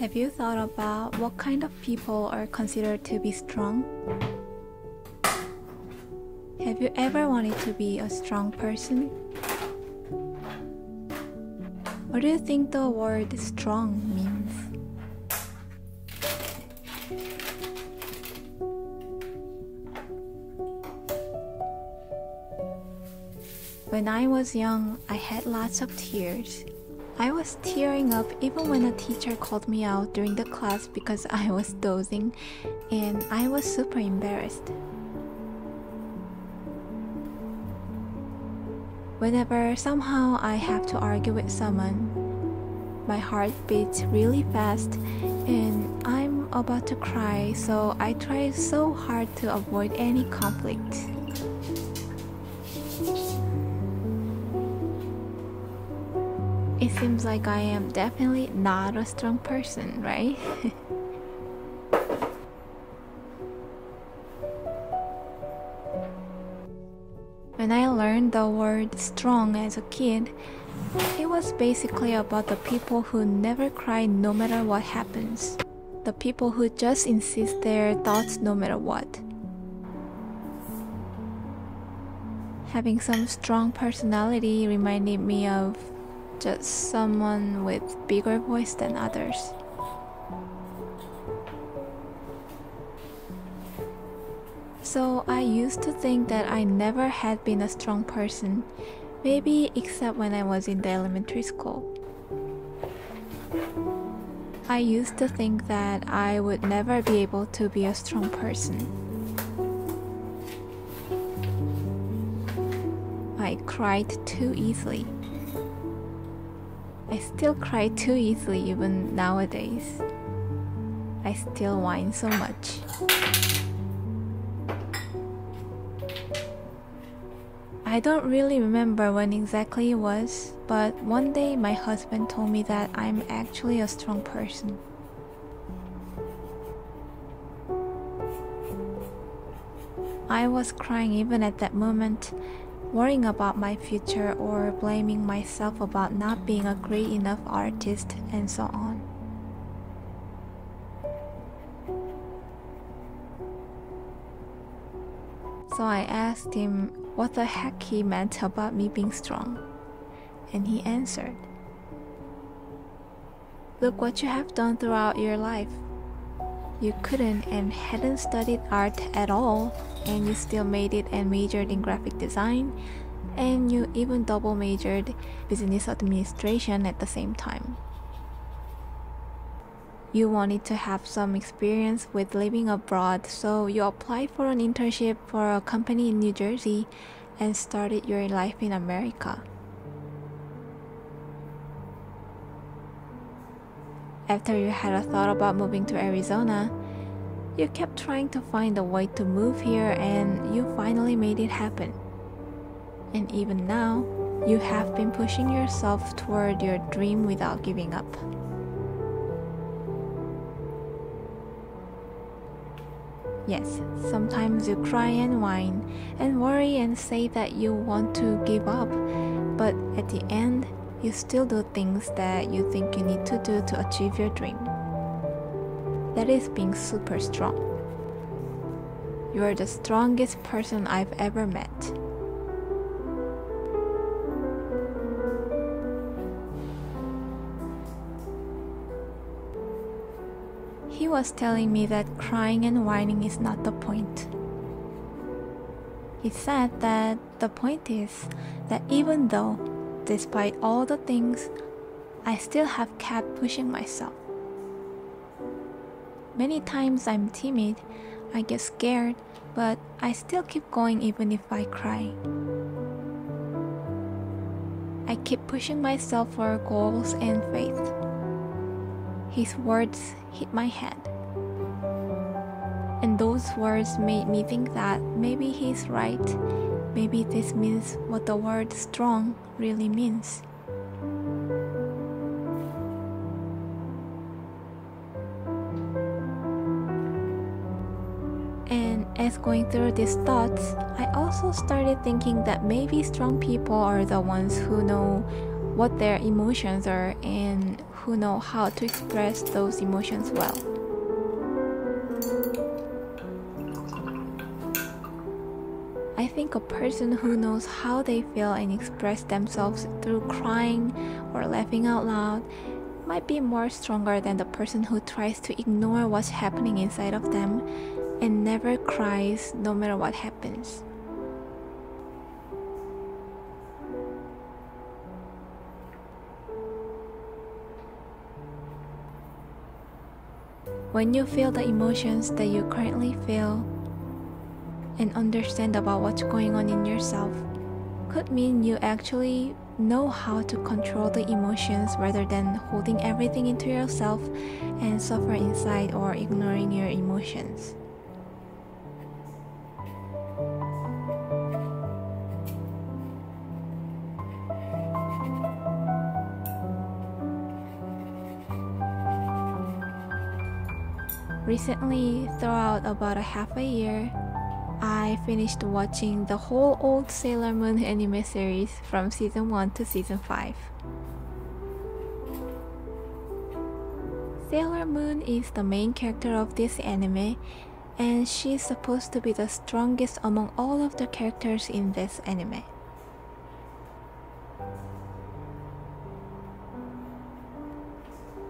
Have you thought about what kind of people are considered to be strong? Have you ever wanted to be a strong person? What do you think the word strong means? When I was young, I had lots of tears. I was tearing up even when a teacher called me out during the class because I was dozing, and I was super embarrassed. Whenever somehow I have to argue with someone, my heart beats really fast and I'm about to cry, so I try so hard to avoid any conflict. It seems like I am definitely not a strong person, right? When I learned the word strong as a kid, it was basically about the people who never cry no matter what happens. The people who just insist their thoughts no matter what. Having some strong personality reminded me of just someone with bigger voice than others. So I used to think that I never had been a strong person, maybe except when I was in the elementary school. I used to think that I would never be able to be a strong person. I cried too easily. I still cry too easily even nowadays. I still whine so much. I don't really remember when exactly it was, but one day my husband told me that I'm actually a strong person. I was crying even at that moment, worrying about my future or blaming myself about not being a great enough artist and so on. So I asked him what the heck he meant about me being strong, and he answered, "Look what you have done throughout your life. You couldn't and hadn't studied art at all, and you still made it and majored in graphic design, and you even double majored business administration at the same time. You wanted to have some experience with living abroad, so you applied for an internship for a company in New Jersey and started your life in America. After you had a thought about moving to Arizona, you kept trying to find a way to move here and you finally made it happen. And even now, you have been pushing yourself toward your dream without giving up." Yes, sometimes you cry and whine and worry and say that you want to give up, but at the end, you still do things that you think you need to do to achieve your dream. That is being super strong. You are the strongest person I've ever met. He was telling me that crying and whining is not the point. He said that the point is that even though, despite all the things, I still have kept pushing myself. Many times I'm timid, I get scared, but I still keep going even if I cry. I keep pushing myself for goals and faith. His words hit my head. And those words made me think that maybe he's right. Maybe this means what the word strong really means. And as going through these thoughts, I also started thinking that maybe strong people are the ones who know what their emotions are and who know how to express those emotions well. I think a person who knows how they feel and express themselves through crying or laughing out loud might be more stronger than the person who tries to ignore what's happening inside of them and never cries no matter what happens. When you feel the emotions that you currently feel and understand about what's going on in yourself, could mean you actually know how to control the emotions rather than holding everything into yourself and suffer inside or ignoring your emotions. Recently, throughout about a half a year, I finished watching the whole old Sailor Moon anime series from season 1 to season 5. Sailor Moon is the main character of this anime, and she's supposed to be the strongest among all of the characters in this anime.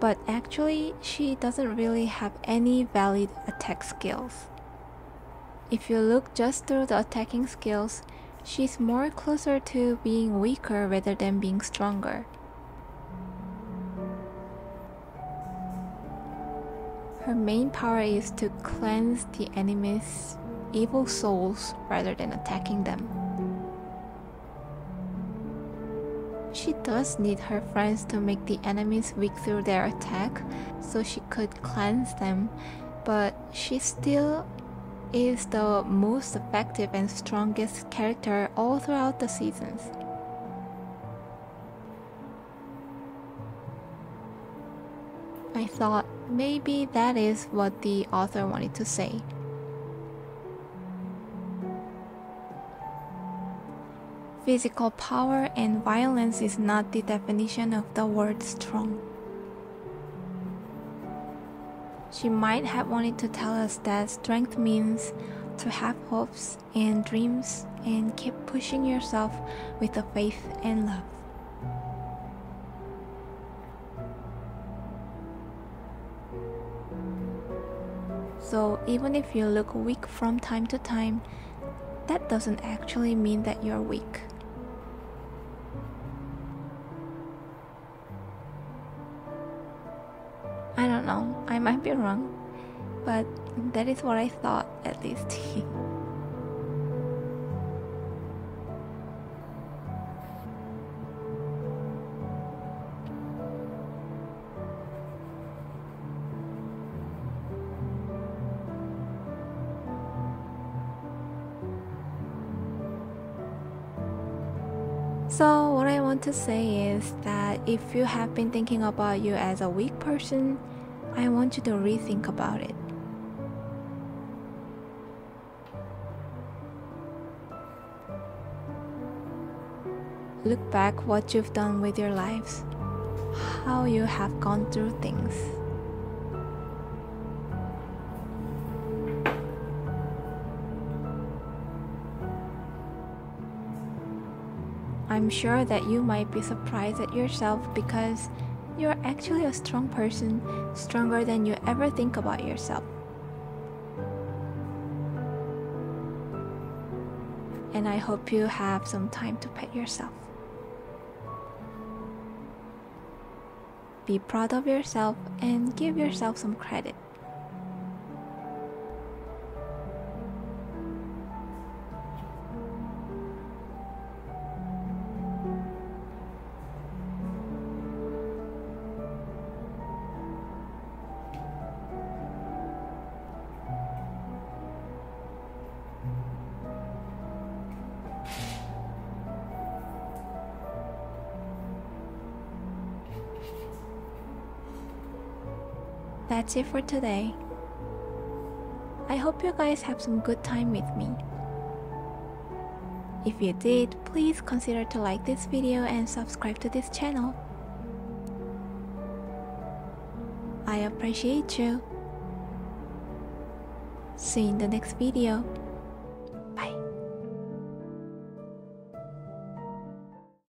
But actually, she doesn't really have any valid attack skills. If you look just through the attacking skills, she's more closer to being weaker rather than being stronger. Her main power is to cleanse the enemy's evil souls rather than attacking them. She does need her friends to make the enemies weak through their attack, so she could cleanse them, but she still is the most effective and strongest character all throughout the seasons. I thought maybe that is what the author wanted to say. Physical power and violence is not the definition of the word strong. She might have wanted to tell us that strength means to have hopes and dreams and keep pushing yourself with the faith and love. So even if you look weak from time to time, that doesn't actually mean that you're weak. I don't know, I might be wrong, but that is what I thought at least. So what I want to say is that if you have been thinking about you as a weak person, I want you to rethink about it. Look back what you've done with your lives, how you have gone through things. I'm sure that you might be surprised at yourself because you're actually a strong person, stronger than you ever think about yourself. And I hope you have some time to pet yourself. Be proud of yourself and give yourself some credit. That's it for today. I hope you guys have some good time with me. If you did, please consider to like this video and subscribe to this channel. I appreciate you. See you in the next video.